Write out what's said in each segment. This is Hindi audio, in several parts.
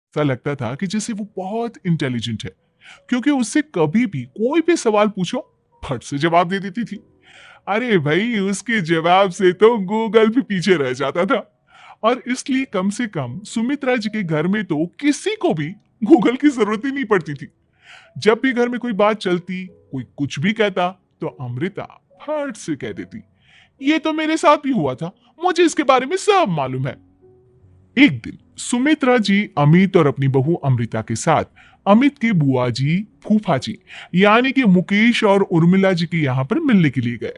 ऐसा लगता था कि जैसे वो बहुत इंटेलिजेंट है, क्योंकि उससे कभी भी कोई भी सवाल पूछो फट से जवाब दे देती थी। अरे भाई, उसके जवाब से तो गूगल भी पीछे रह जाता था। और इसलिए कम से कम सुमित्रा जी के घर में तो किसी को भी गूगल की जरूरत ही नहीं पड़ती थी। जब भी घर में कोई बात चलती, कोई कुछ भी कहता, तो अमृता फट से कह देती, ये तो मेरे साथ भी हुआ था, मुझे इसके बारे में सब मालूम है। एक दिन सुमित्रा जी अमित और अपनी बहू अमृता के साथ अमित की बुआ जी, फूफा जी, यानी कि मुकेश और उर्मिला जी के यहाँ पर मिलने के लिए गए।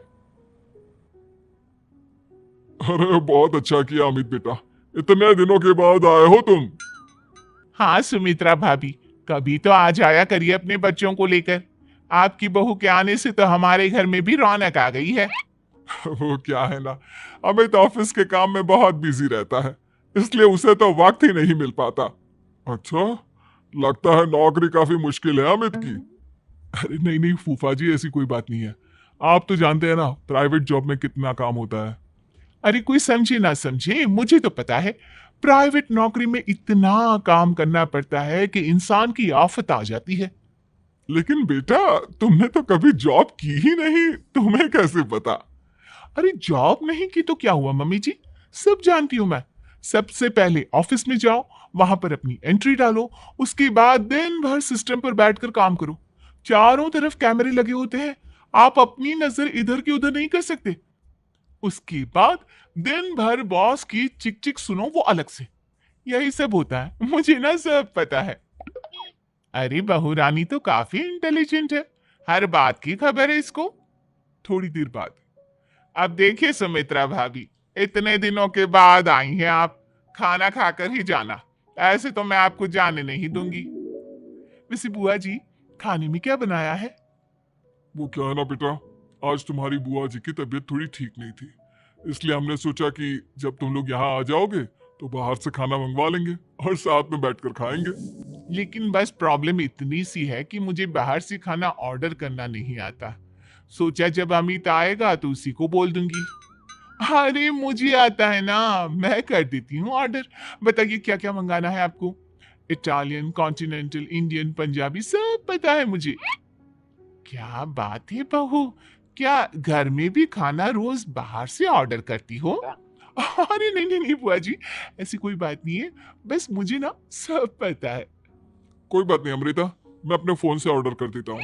अरे बहुत अच्छा किया अमित बेटा, इतने दिनों के बाद आए हो तुम। हाँ सुमित्रा भाभी, कभी तो आ जाया करिए अपने बच्चों को लेकर। आपकी बहू के आने से तो हमारे घर में भी रौनक आ गई है। वो क्या है ना, अमित ऑफिस के काम में बहुत बिजी रहता है, इसलिए उसे तो वक्त ही नहीं मिल पाता। अच्छा, लगता है नौकरी काफी मुश्किल है अमित की। अरे नहीं नहीं फूफा जी, ऐसी कोई बात नहीं है। आप तो जानते हैं ना प्राइवेट जॉब में कितना काम होता है। अरे कोई समझे ना समझे, मुझे तो पता है। प्राइवेट नौकरी में इतना काम करना पड़ता है कि इंसान की आफत आ जाती है। लेकिन बेटा, तुमने तो कभी जॉब की ही नहीं, तुम्हें कैसे पता? अरे जॉब नहीं की तो क्या हुआ मम्मी जी, सब जानती हूं मैं। सबसे पहले ऑफिस में जाओ, वहां पर अपनी एंट्री डालो, उसके बाद दिन भर सिस्टम पर बैठकर काम करो। चारों तरफ कैमरे लगे होते हैं, आप अपनी नजर इधर की उधर नहीं कर सकते। उसके बाद दिन भर बॉस की चिक चिक सुनो, वो अलग से। यही सब होता है, मुझे ना सब पता है। अरे बहू रानी तो काफी इंटेलिजेंट है, हर बात की खबर है इसको। थोड़ी देर बाद, अब देखिए सुमित्रा भाभी, इतने दिनों के बाद आई हैं आप, खाना खाकर ही जाना, ऐसे तो मैं आपको जाने नहीं दूंगी। वैसे बुआ जी, खाने में क्या बनाया है? वो क्या है ना बेटा, आज तुम्हारी बुआ जी की तबीयत थोड़ी ठीक नहीं थी, इसलिए हमने सोचा कि जब तुम लोग यहाँ आ जाओगे तो बाहर से खाना मंगवा लेंगे और साथ में बैठकर खाएंगे। लेकिन बस प्रॉब्लम इतनी सी है कि मुझे बाहर से खाना ऑर्डर करना नहीं आता। सोचा जब अमित आएगा तो उसी को बोल दूंगी। अरे मुझे आता है ना, मैं कर देती हूँ ऑर्डर। बताइए क्या क्या मंगाना है आपको? इटालियन, कॉन्टिनेंटल, इंडियन, पंजाबी, सब पता है मुझे। क्या बात है बहू, क्या घर में भी खाना रोज बाहर से ऑर्डर करती हो? अरे नहीं नहीं नहीं बुआ जी, ऐसी कोई बात नहीं है, बस मुझे ना सब पता है। कोई बात नहीं अमृता, मैं अपने फोन से ऑर्डर कर देता हूँ।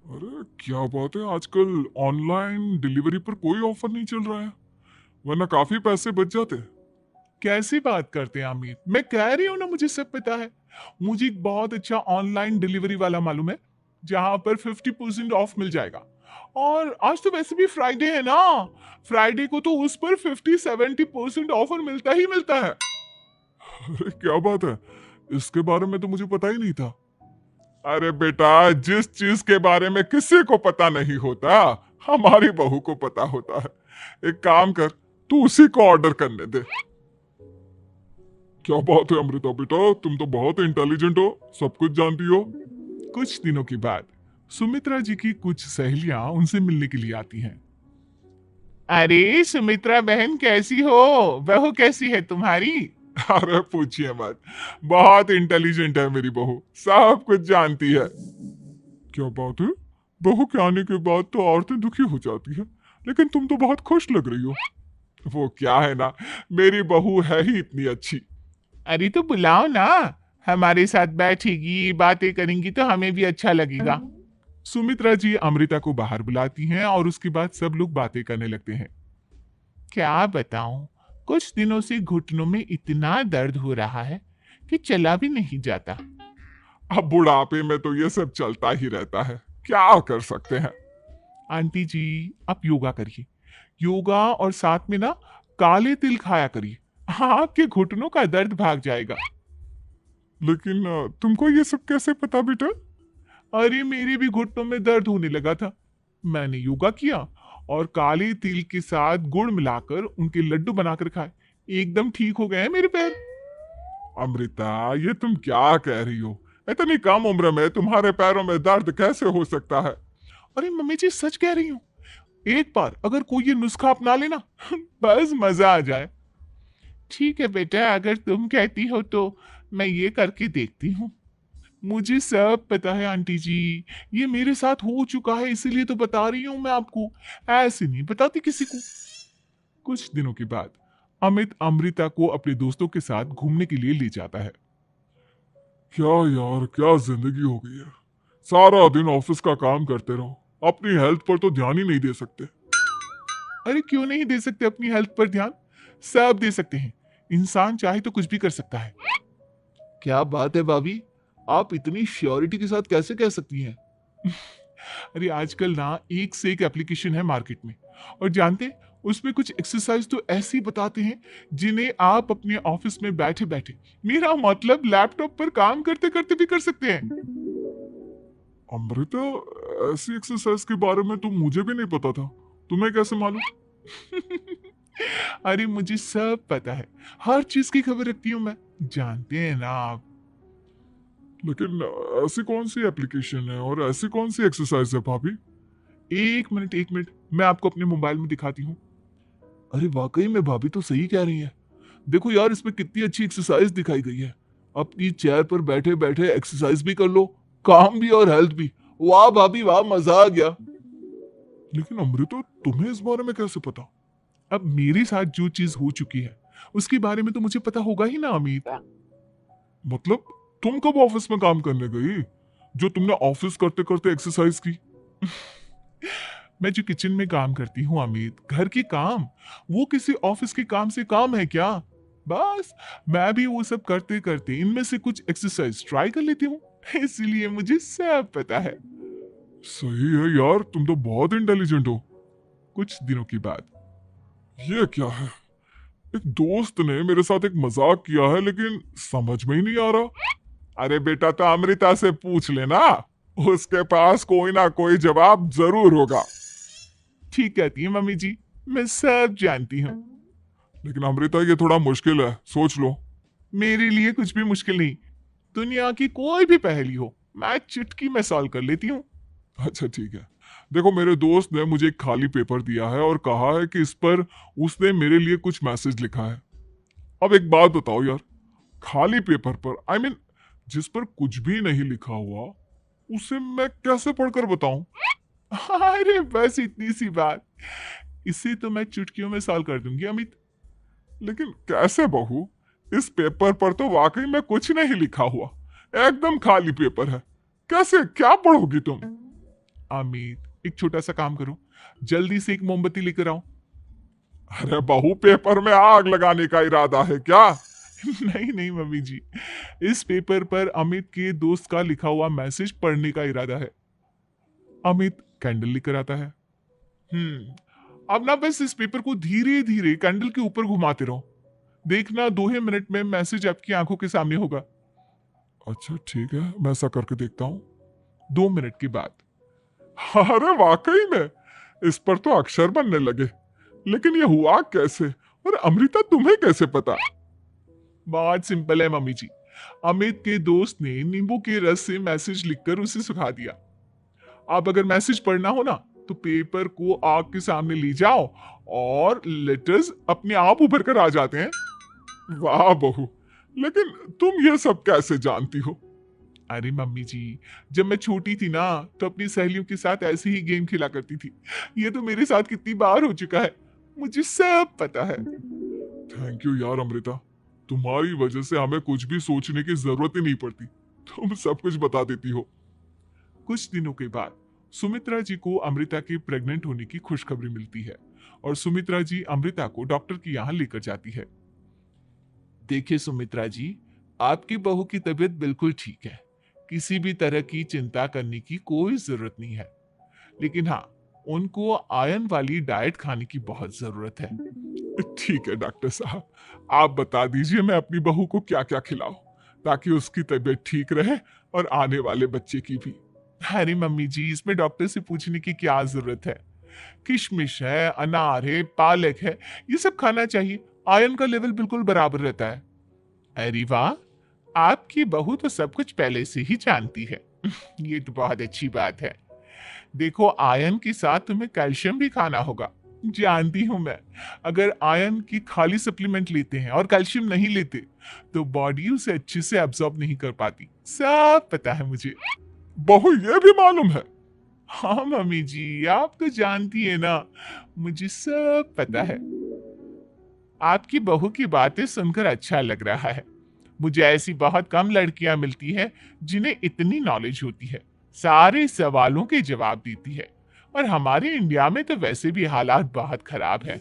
अरे क्या बात है, आजकल ऑनलाइन डिलीवरी पर कोई ऑफर नहीं चल रहा है, वरना काफी पैसे बच जाते। कैसी बात करते हैं अमित, मैं कह रही हूँ ना मुझे सब पता है। मुझे एक बहुत अच्छा ऑनलाइन डिलीवरी वाला मालूम है, जहां पर 50% ऑफ मिल जाएगा। और आज तो वैसे भी फ्राइडे है ना, फ्राइडे को तो उस पर 50-70% ऑफर मिलता ही मिलता है। अरे क्या बात है, इसके बारे में तो मुझे पता ही नहीं था। अरे बेटा, जिस चीज के बारे में किसी को पता नहीं होता, हमारी बहू को पता होता है। एक काम कर, तू उसी को ऑर्डर करने दे। क्या बात है अमृता बेटा, तुम तो बहुत इंटेलिजेंट हो, सब कुछ जानती हो। कुछ दिनों के बाद सुमित्रा जी की कुछ सहेलियां उनसे मिलने के लिए आती हैं। अरे सुमित्रा बहन कैसी हो, बहू कैसी है तुम्हारी? अरे पूछिए मत, बहुत इंटेलिजेंट है मेरी बहू, सब कुछ जानती है। क्या बात है, बहू के आने के बाद तो औरतें दुखी हो जाती है, लेकिन तुम तो बहुत खुश लग रही हो। वो क्या है ना, मेरी बहू है ही इतनी अच्छी। अरे तो बुलाओ ना, हमारे साथ बैठेगी, बातें करेंगी तो हमें भी अच्छा लगेगा। सुमित्रा जी अमृता को बाहर बुलाती हैं और उसके बाद सब लोग बातें करने लगते हैं। क्या बताऊं, कुछ दिनों से घुटनों में इतना दर्द हो रहा है कि चला भी नहीं जाता। अब बुढ़ापे में तो ये सब चलता ही रहता है, क्या कर सकते हैं। आंटी जी, आप योगा करिए, योगा और साथ में ना काले तिल खाया करिए, आपके घुटनों का दर्द भाग जाएगा। लेकिन तुमको ये सब कैसे पता बेटा? अरे मेरे भी घुटनों में दर्द होने लगा था, मैंने योगा किया और काले तिल के साथ गुड़ मिलाकर उनके लड्डू बनाकर खाए, एकदम ठीक हो गए हैं मेरे पैर। अमृता, ये तुम क्या कह रही हो, इतनी कम उम्र में तुम्हारे पैरों में दर्द कैसे हो सकता है? अरे मम्मी जी सच कह रही हूँ, एक बार अगर कोई ये नुस्खा अपना लेना बस मजा आ जाए। ठीक है बेटा, अगर तुम कहती हो तो मैं ये करके देखती हूँ। मुझे सब पता है आंटी जी, ये मेरे साथ हो चुका है, इसीलिए तो बता रही हूँ मैं आपको, ऐसे नहीं बताती किसी को। कुछ दिनों के बाद अमित अमृता को अपने दोस्तों के साथ घूमने के लिए ले जाता है। क्या यार, क्या जिंदगी हो गई है। सारा दिन ऑफिस का काम करते रहो, अपनी हेल्थ पर तो ध्यान ही नहीं दे सकते। अरे क्यों नहीं दे सकते अपनी हेल्थ पर ध्यान? सब दे सकते हैं। इंसान चाहे तो कुछ भी कर सकता है। क्या बात है भाभी, आप इतनी श्योरिटी के साथ कैसे कह सकती हैं? अरे आजकल ना एक से एक एप्लीकेशन है मार्केट में, और जानते हैं, उसमें कुछ एक्सरसाइज तो ऐसी बताते हैं जिन्हें आप अपने ऑफिस में बैठे बैठे, मेरा मतलब लैपटॉप पर काम करते करते भी कर सकते हैं। अमृता, ऐसी एक्सरसाइज के बारे में तो मुझे भी नहीं पता था, तुम्हें कैसे मालूम? अरे मुझे सब पता है, हर चीज की खबर रखती हूँ मैं, जानते हैं ना आप। लेकिन ऐसी कौन सी एप्लीकेशन है और ऐसी कौन सी एक्सरसाइज है भाभी? एक मिनट, मैं आपको अपने मोबाइल में दिखाती हूँ। अरे वाकई में भाभी तो सही कह रही है। देखो यार, इसमें कितनी अच्छी एक्सरसाइज दिखाई गई है। अपनी चेयर पर बैठे बैठे एक्सरसाइज भी कर लो, काम भी और हेल्थ भी। वाह भाभी वाह, मजा आ गया। लेकिन अमृता, तुम्हें इस बारे में कैसे पता? अब मेरे साथ जो चीज हो चुकी है उसके बारे में तो मुझे पता होगा ही ना अमित। मतलब तुम कब ऑफिस में काम करने गई जो तुमने ऑफिस करते करते एक्सरसाइज की? मैं जो किचन में काम करती हूँ अमित, घर के काम, वो किसी ऑफिस के काम से काम है क्या? बस मैं भी वो सब करते करते इनमें से कुछ एक्सरसाइज ट्राई कर लेती हूँ, इसीलिए मुझे सब पता है। सही है यार, तुम तो बहुत इंटेलिजेंट हो। कुछ दिनों के बाद, ये क्या है? एक दोस्त ने मेरे साथ एक मजाक किया है, लेकिन समझ में ही नहीं आ रहा। अरे बेटा, तो अमृता से पूछ लेना, उसके पास कोई ना कोई जवाब जरूर होगा। ठीक कहती है मम्मी जी, मैं सब जानती हूँ। लेकिन अमृता, ये थोड़ा मुश्किल है, सोच लो। मेरे लिए कुछ भी मुश्किल नहीं, दुनिया की कोई भी पहेली हो मैं चुटकी में सॉल्व कर लेती हूँ। अच्छा ठीक है। देखो, मेरे दोस्त ने मुझे एक खाली पेपर दिया है और कहा है कि इस पर उसने मेरे लिए कुछ मैसेज लिखा है। अब एक बात बताओ यार, खाली पेपर पर, आई मीन जिस पर कुछ भी नहीं लिखा हुआ, उसे मैं कैसे पढ़कर बताऊं? अरे बस इतनी सी बात, इसे तो मैं चुटकियों में सॉल्व कर दूंगी अमित। लेकिन कैसे बहू? इस पेपर पर तो वाकई में कुछ नहीं लिखा हुआ, एकदम खाली पेपर है, कैसे, क्या पढ़ोगी तुम? अमित, एक छोटा सा काम करो, जल्दी से एक मोमबत्ती लेकर आओ। अरे बहू, पेपर में आग लगाने का इरादा है क्या? नहीं नहीं मम्मी जी, इस पेपर पर अमित के दोस्त का लिखा हुआ मैसेज पढ़ने का इरादा है। अमित कैंडल लेकर आता है। अब ना बस इस पेपर को धीरे धीरे कैंडल के ऊपर घुमाते रहो, देखना 2 ही मिनट में मैसेज आपकी आंखों के सामने होगा। अच्छा ठीक है, मैं ऐसा करके देखता हूँ। 2 मिनट के बाद, अरे वाकई में इस पर तो अक्षर बनने लगे, लेकिन ये हुआ कैसे? और अमृता, तुम्हें कैसे पता? बहुत सिंपल है मम्मी जी, अमित के दोस्त ने नींबू के रस से मैसेज लिखकर उसे सुखा दिया। अब अगर मैसेज पढ़ना हो ना, तो पेपर को आग के सामने ले जाओ और लेटर्स अपने आप उभर कर आ जाते हैं। वाह बहू, लेकिन तुम ये सब कैसे जानती हो? अरे मम्मी जी, जब मैं छोटी थी ना, तो अपनी सहेलियों के साथ ऐसे ही गेम खेला करती थी। ये तो मेरे साथ कितनी बार हो चुका है, मुझे सब पता है। थैंक यू यार अमृता, तुम्हारी वजह से हमें कुछ भी सोचने की जरूरत ही नहीं पड़ती, तुम सब कुछ बता देती हो। कुछ दिनों के बाद सुमित्रा जी को अमृता के प्रेग्नेंट होने की खुशखबरी मिलती है, और सुमित्रा जी अमृता को डॉक्टर के यहाँ लेकर जाती है। देखिए सुमित्रा जी, आपकी बहू की तबीयत बिल्कुल ठीक है, किसी भी तरह की चिंता करने की कोई जरूरत नहीं है, लेकिन हाँ, उनको आयरन वाली डाइट खाने की बहुत जरूरत है। ठीक है डॉक्टर साहब, आप बता दीजिए मैं अपनी बहू को क्या क्या खिलाऊं ताकि उसकी तबीयत ठीक रहे और आने वाले बच्चे की भी। अरे मम्मी जी, इसमें डॉक्टर से पूछने की क्या जरूरत है? किशमिश है, अनार है, पालक है, ये सब खाना चाहिए, आयरन का लेवल बिल्कुल बराबर रहता है। अरे वाह, आपकी बहू तो सब कुछ पहले से ही जानती है। ये तो बहुत अच्छी बात है। देखो, आयरन के साथ तुम्हें कैल्शियम भी खाना होगा, जानती हूं मैं, अगर आयरन की खाली सप्लीमेंट लेते हैं और कैल्शियम नहीं लेते तो बॉडी उसे अच्छे से एब्जॉर्ब नहीं कर पाती। सब पता है मुझे। बहू ये भी मालूम है? हाँ मम्मी जी, आप तो जानती है ना, मुझे सब पता है। आपकी बहू की बातें सुनकर अच्छा लग रहा है। मुझे ऐसी बहुत कम लड़कियां मिलती है जिन्हें इतनी नॉलेज होती है, सारे सवालों के जवाब देती है। और हमारे इंडिया में तो वैसे भी हालात बहुत खराब है।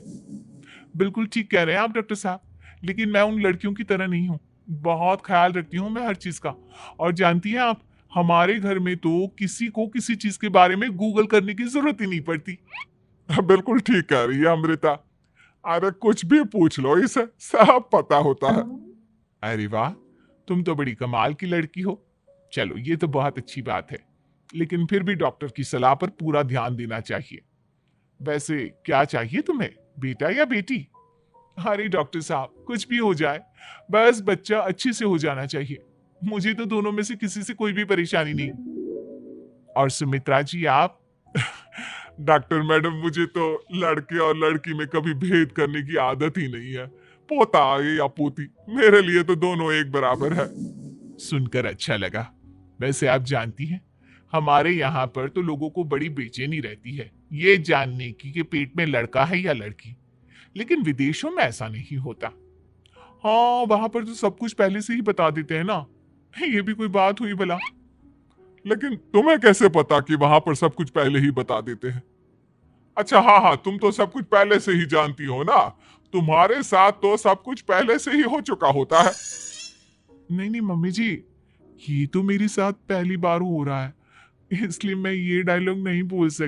बिल्कुल ठीक कह रहे हैं आप डॉक्टर साहब, लेकिन मैं उन लड़कियों की तरह नहीं हूँ। बहुत ख्याल रखती हूँ मैं हर चीज का। और जानती हैं आप, हमारे घर में तो किसी को किसी चीज के बारे में गूगल करने की जरूरत ही नहीं पड़ती। बिल्कुल ठीक कह रही है अमृता। अरे कुछ भी पूछ लो, इसे सब पता होता है। अरे वाह, तुम तो बड़ी कमाल की लड़की हो। चलो ये तो बहुत अच्छी बात है, लेकिन फिर भी डॉक्टर की सलाह पर पूरा ध्यान देना चाहिए। वैसे क्या चाहिए तुम्हें, बेटा या बेटी? अरे डॉक्टर साहब, कुछ भी हो जाए, बस बच्चा अच्छे से हो जाना चाहिए। मुझे तो दोनों में से किसी से कोई भी परेशानी नहीं। और सुमित्रा जी आप? डॉक्टर मैडम, मुझे तो लड़के और लड़की में कभी भेद करने की आदत ही नहीं है। पोता आए या पोती, मेरे लिए तो दोनों एक बराबर है। सुनकर अच्छा लगा। वैसे आप जानती हैं, हमारे यहाँ पर तो लोगों को बड़ी बेचैनी रहती है ये जानने की कि पेट में लड़का है या लड़की। लेकिन विदेशों में ऐसा नहीं होता। हाँ, वहां पर तो सब कुछ पहले से ही बता देते हैं ना। ये भी कोई बात हुई भला? लेकिन तुम्हें कैसे पता कि वहां पर सब कुछ पहले ही बता देते हैं? अच्छा, हाँ हाँ, तुम तो सब कुछ पहले से ही जानती हो ना। तुम्हारे साथ तो सब कुछ पहले से ही हो चुका होता है। नहीं नहीं मम्मी जी, ये तो मेरे साथ पहली बार हो रहा है, इसलिए मैं ये डायलॉग नहीं बोल सकती।